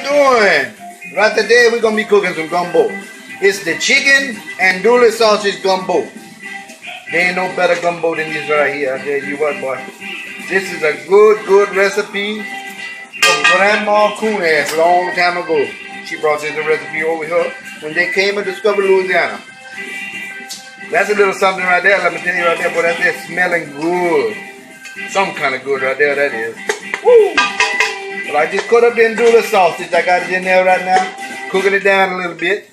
doing? Right today we're gonna be cooking some gumbo. It's the chicken and dooley sausage gumbo. There ain't no better gumbo than this right here. I tell you what, boy. This is a good recipe from Grandma Coon's a long time ago. She brought this recipe over here when they came and discovered Louisiana. That's a little something right there. Let me tell you right there, boy. That's it, smelling good. Some kind of good right there, that is. Woo! Well, I just cut up the dooley sausage. I got it in there right now. Cooking it down a little bit.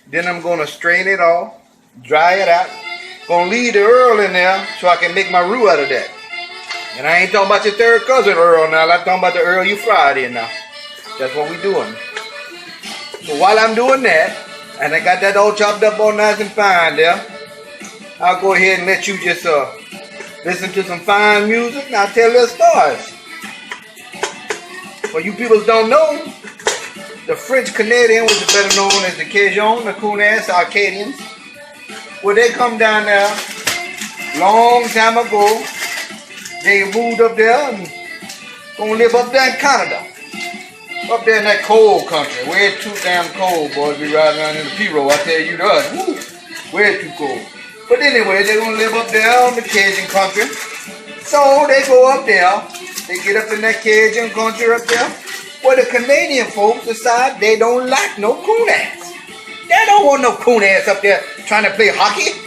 Then I'm going to strain it off. Dry it out. Gonna leave the Earl in there so I can make my roux out of that. And I ain't talking about your third cousin Earl now. I'm talking about the Earl you fried in now. That's what we doing. So while I'm doing that, and I got that all chopped up all nice and fine there, I'll go ahead and let you just listen to some fine music and I'll tell little stories. For you people don't know, the French Canadian, which is better known as the Cajun, the Coon-ass Acadians, well, they come down there long time ago. They moved up there and gonna live up there in Canada. Up there in that cold country. Way too damn cold, boys. Be riding around in the P-roll. I tell you that. Woo, way too cold. But anyway, they're gonna live up there in the Cajun country. So they go up there. They get up in that Cajun country up there. Well, the Canadian folks decide they don't like no coon-ass. They don't want no coon-ass up there trying to play hockey.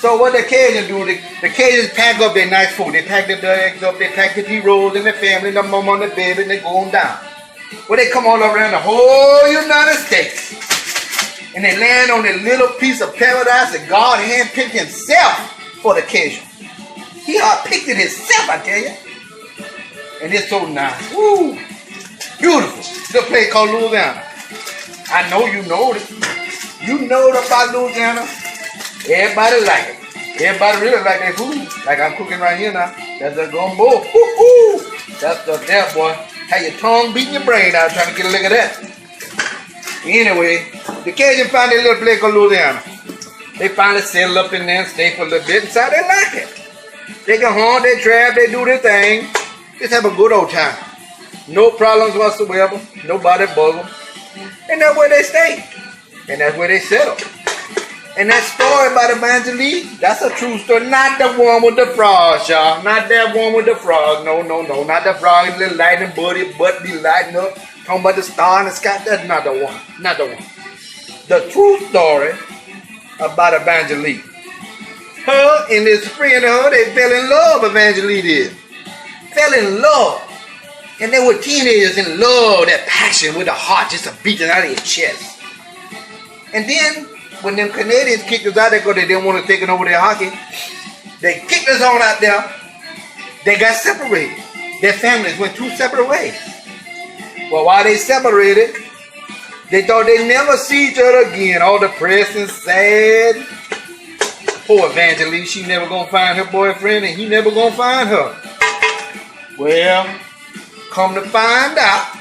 So what the Cajuns do, the Cajuns pack up their nice food. They pack their eggs up, they pack the P-rolls and their family, their mama and the baby, and they go on down. Well, they come all around the whole United States. And they land on a little piece of paradise that God handpicked himself for the Cajun. He picked it himself, I tell you. And it's so nice. Woo! Beautiful. Little place called Louisiana. I know you know it. You know about Louisiana. Everybody like it. Everybody really like that food. Like I'm cooking right here now. That's a gumbo. Woo-hoo. That's the there, boy. Have your tongue beating your brain out trying to get a lick of that. Anyway, the Cajun found a little place called Louisiana. They finally settle up in there and stay for a little bit and so they like it. They go home, they trap, they do their thing. Just have a good old time. No problems whatsoever. Nobody bug them. And that's where they stay. And that's where they settle. And that story about Evangeline, that's a true story. Not the one with the frogs, y'all. Not that one with the frog. No. Not the frog. His little lightning buddy, butt be lighting up. Talking about the star in the sky. That's not the one. Not the one. The true story about Evangeline. Her and this friend of her, they fell in love, Evangeline did. Fell in love. And they were teenagers in love, that passion with the heart just a beating out of your chest. And then, when them Canadians kicked us out there because they didn't want to take it over their hockey, they kicked us on out there. They got separated. Their families went two separate ways. Well, while they separated, they thought they'd never see each other again. All depressed and sad. Poor Evangeline, she never gonna find her boyfriend and he never gonna find her. Well, come to find out,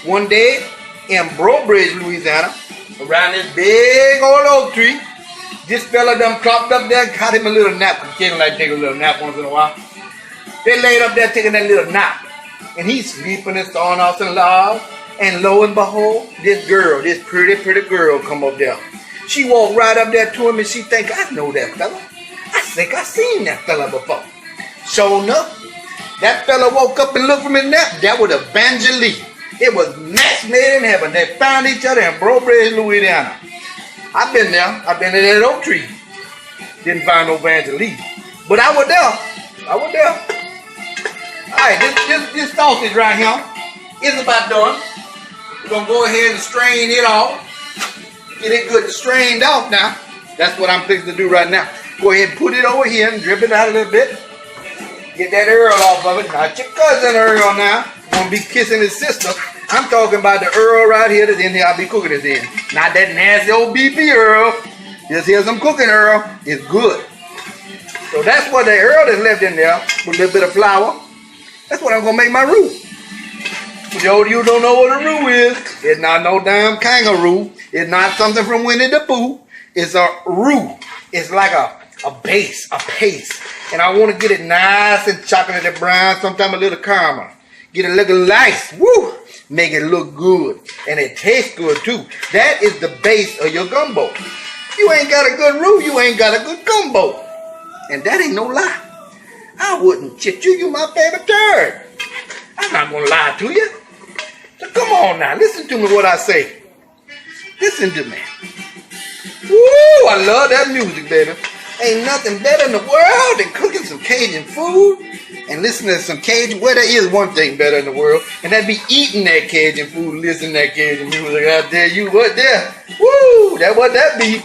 one day in Brobridge, Louisiana, around this big old oak tree, this fella done plopped up there and caught him a little nap. Because like take a little nap once in a while. They laid up there taking that little nap. And he's sleeping and starting off in love. And lo and behold, this girl, this pretty girl come up there. She walked right up there to him and she think, I know that fella. I think I seen that fella before. Sure enough, that fella woke up and looked from his nap. That was Evangeline. It was match made in heaven. They found each other in Brobridge, Louisiana. I've been there. I've been in that oak tree. Didn't find no Evangeline. But I was there. Alright, this sausage right here is about done. We're going to go ahead and strain it off. Get it good and strained off now. That's what I'm fixing to do right now. Go ahead and put it over here and drip it out a little bit. Get that Earl off of it. Not your cousin Earl now. Gonna be kissing his sister. I'm talking about the Earl right here that's in here. I'll be cooking this in. Not that nasty old beefy Earl. Just here's some cooking Earl. It's good. So that's what the Earl that's left in there with a little bit of flour. That's what I'm gonna make my roux. Joe, you don't know what a roux is. It's not no damn kangaroo. It's not something from Winnie the Pooh. It's a roux. It's like a base, a paste. And I want to get it nice and chocolate brown, sometimes a little caramel. Get it looking nice. Woo! make it look good. And it tastes good too. That is the base of your gumbo. You ain't got a good roux, you ain't got a good gumbo. And that ain't no lie. I wouldn't chit you my favorite turd. I'm not gonna lie to you. So come on now, listen to me what I say. Listen to me. Woo, I love that music, baby. Ain't nothing better in the world than cooking some Cajun food and listening to some Cajun. Well, there is one thing better in the world, and that'd be eating that Cajun food, listening to that Cajun music. I tell you what there. Woo, that what that be.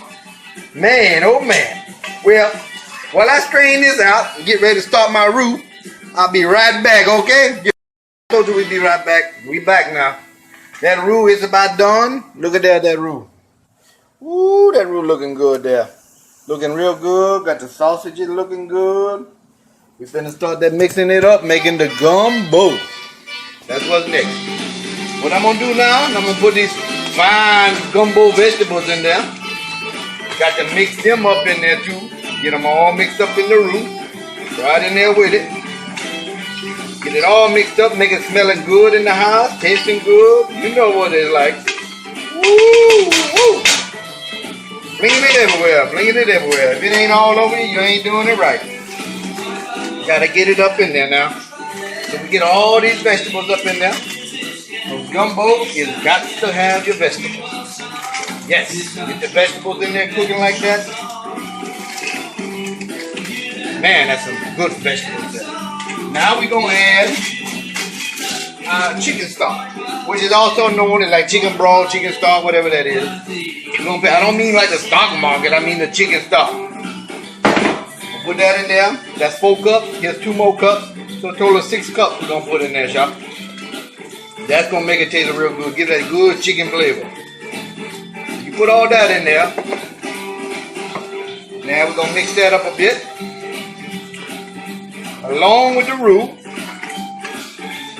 Man, oh man. Well, while I strain this out and get ready to start my roux, I'll be right back, okay? I told you we'd be right back. We back now. That roux is about done. Look at that roux. Ooh, that roux looking good there. Looking real good. Got the sausages looking good. We finna start that mixing it up, making the gumbo. That's what's next. What I'm gonna do now, I'm gonna put these fine gumbo vegetables in there. Got to mix them up in there too. Get them all mixed up in the roux. Right in there with it. Get it all mixed up, make it smelling good in the house, tasting good. You know what it's like. Woo, woo. Flinging it everywhere, flinging it everywhere. If it ain't all over you, you ain't doing it right. Gotta get it up in there now. So we get all these vegetables up in there. So gumbo is got to have your vegetables. Yes, get the vegetables in there cooking like that. Man, that's some good vegetables there. Now we're gonna add chicken stock, which is also known as like chicken broth, chicken stock, whatever that is. I don't mean like the stock market, I mean the chicken stock. Put that in there. That's 4 cups. Here's 2 more cups. So a total of 6 cups we're gonna put in there, y'all. That's gonna make it taste real good. Give that good chicken flavor. You put all that in there. Now we're gonna mix that up a bit, along with the roux.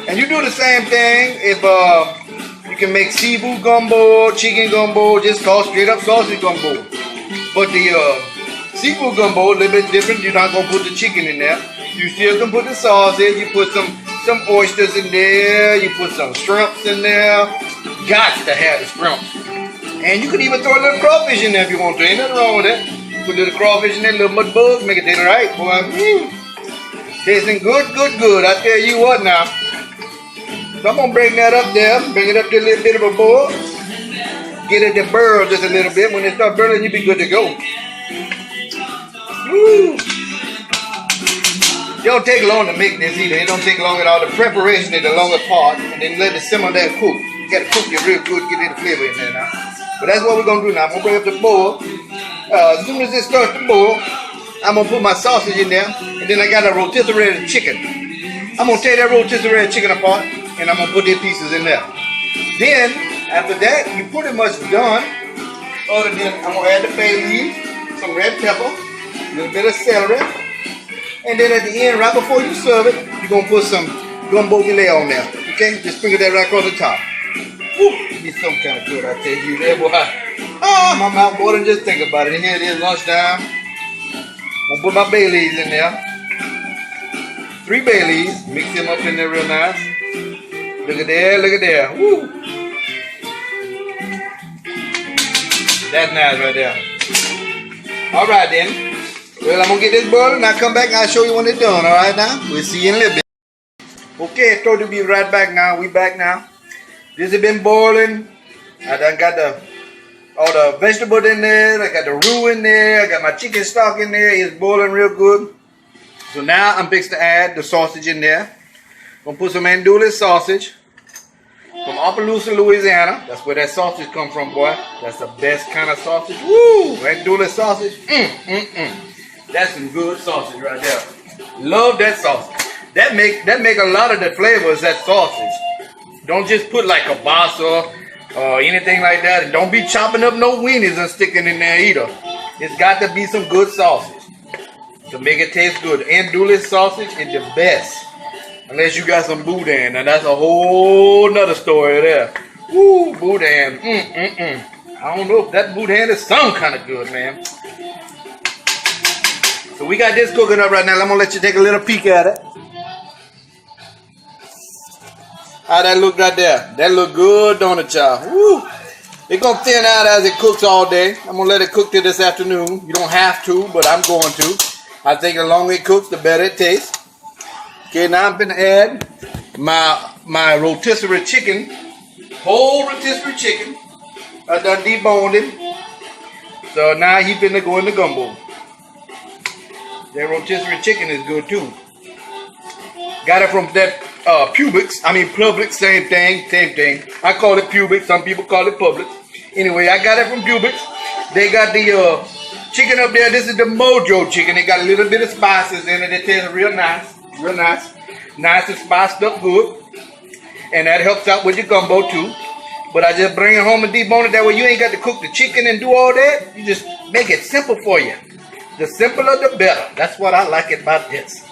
And you do the same thing if you can make seafood gumbo, chicken gumbo, just call straight up sausage gumbo. But the seafood gumbo a little bit different. You're not gonna put the chicken in there. You still can put the sausage. You put some oysters in there. You put some shrimps in there. Got to have the shrimps. And you can even throw a little crawfish in there if you want to. Ain't nothing wrong with that. Put a little crawfish in there, little mud bugs, make it taste right, boy. Tasting good, good, good. I tell you what now. So I'm gonna bring that up there, bring it up to a little bit of a boil. Get it to burn just a little bit. When it starts burning, you'll be good to go. Woo! It don't take long to make this either. It don't take long at all. The preparation is the longer part, and then let it simmer there cook. You gotta cook it real good, get the flavor in there now. But that's what we're gonna do now. I'm gonna bring up the boil. As soon as it starts to boil, I'm gonna put my sausage in there, and then I got a rotisserie chicken. I'm gonna take that rotisserie chicken apart, and I'm gonna put their pieces in there. Then, after that, you're pretty much done. Other than I'm gonna add the bay leaves, some red pepper, a little bit of celery, and then at the end, right before you serve it, you're gonna put some gumbo filet on there. Okay, just sprinkle that right across the top. Woo, it's so kind of good, I tell you, there, boy. Oh, my mouth watering just think about it. And here it is, lunchtime. I'm gonna put my bay leaves in there. 3 bay leaves, mix them up in there real nice. Look at there, look at there. Woo! That's nice right there. Alright then. Well, I'm gonna get this boiling and I'll come back and I'll show you when it's done, alright now? We'll see you in a little bit. Okay, I told you to be right back now. We back now. This has been boiling. I done got all the vegetables in there. I got the roux in there. I got my chicken stock in there. It's boiling real good. So now I'm fixing to add the sausage in there. Gonna put some andouille sausage from Opelousas, Louisiana. That's where that sausage come from, boy. That's the best kind of sausage. Woo! Andouille sausage. That's some good sausage right there. Love that sausage. That make a lot of the flavors, that sausage. Don't just put like a kielbasa or anything like that. And don't be chopping up no weenies and sticking in there either. It's got to be some good sausage to make it taste good. Andouille sausage is the best. Unless you got some boudin. Now that's a whole nother story there. Woo, boudin. I don't know if that boudin is some kind of good, man. So we got this cooking up right now. I'm going to let you take a little peek at it. How that look right there? That look good, don't it, y'all? Woo! It's gonna thin out as it cooks all day. I'm gonna let it cook till this afternoon. You don't have to, but I'm going to. I think the longer it cooks, the better it tastes. Okay, now I'm gonna add my rotisserie chicken, whole rotisserie chicken. I done deboned him. So now he's gonna go in the gumbo. That rotisserie chicken is good too. Got it from that Publix, same thing. I call it Publix, some people call it Publix. Anyway, I got it from Publix. They got the chicken up there. This is the Mojo chicken. They got a little bit of spices in it. It tastes real nice. Nice and spiced up good. And that helps out with your gumbo too. But I just bring it home and debone it. That way you ain't got to cook the chicken and do all that. You just make it simple for you. The simpler the better. That's what I like about this.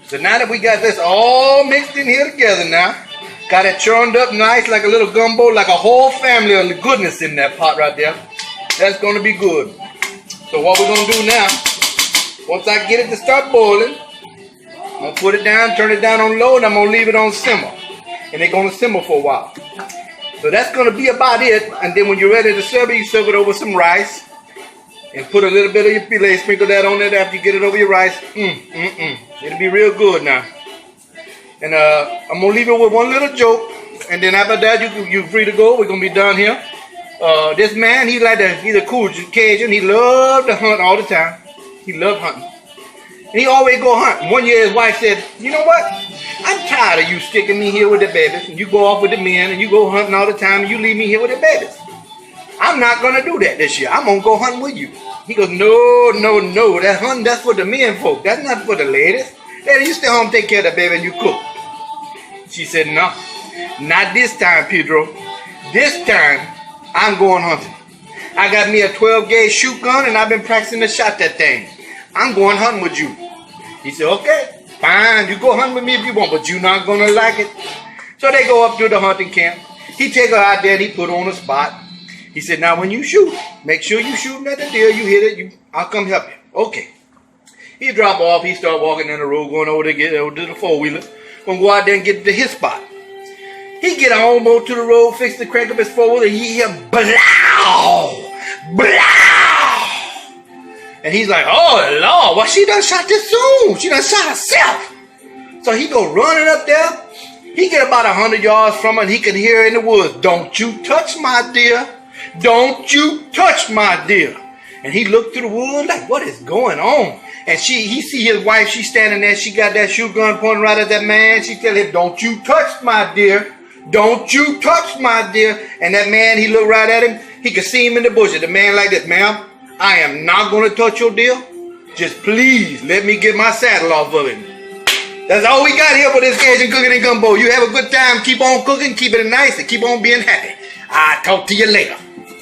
So now that we got this all mixed in here together now, got it churned up nice like a little gumbo, like a whole family of goodness in that pot right there. That's going to be good. So what we're going to do now, once I get it to start boiling, I'm going to put it down, turn it down on low, and I'm going to leave it on simmer. And it's going to simmer for a while. So that's going to be about it. And then when you're ready to serve it, you serve it over some rice. And put a little bit of your filet, sprinkle that on it after you get it over your rice. It'll be real good now. And I'm going to leave it with one little joke. And then after that, you're free to go. We're going to be done here. This man, he's a cool Cajun. He loved to hunt all the time. He loved hunting. And he always go hunt. One year his wife said, you know what? I'm tired of you sticking me here with the babies. And you go off with the men and you go hunting all the time and you leave me here with the babies. I'm not going to do that this year. I'm going to go hunting with you. He goes, no. That hunting, that's for the men folk. That's not for the ladies. Lady, you stay home, take care of the baby, and you cook. She said, no, not this time, Pedro. This time, I'm going hunting. I got me a 12-gauge shoot gun, and I've been practicing to shot that thing. I'm going hunting with you. He said, okay, fine. You go hunting with me if you want, but you're not going to like it. So they go up to the hunting camp. He take her out there, and he put her on a spot. He said, now when you shoot, make sure you shooting at the deer. You hit it, I'll come help you. Okay. He drop off. He start walking down the road, going over to the four-wheeler. Gonna go out there and get to his spot. He get almost to the road, fix the crank up his four-wheeler. He hear blow. And he's like, oh, Lord, well, she done shot this soon. She done shot herself. So he go running up there. He get about 100 yards from her, and he can hear her in the woods. Don't you touch my deer. Don't you touch my deer. And he looked through the woods like, what is going on? And he see his wife, she's standing there. She got that shoot gun pointing right at that man. She tell him, don't you touch my deer. Don't you touch my deer. And that man, he looked right at him. He could see him in the bushes. The man like this, ma'am, I am not going to touch your deer. Just please let me get my saddle off of him. That's all we got here for this Cajun cooking and gumbo. You have a good time. Keep on cooking, keep it nice, and keep on being happy. I'll talk to you later.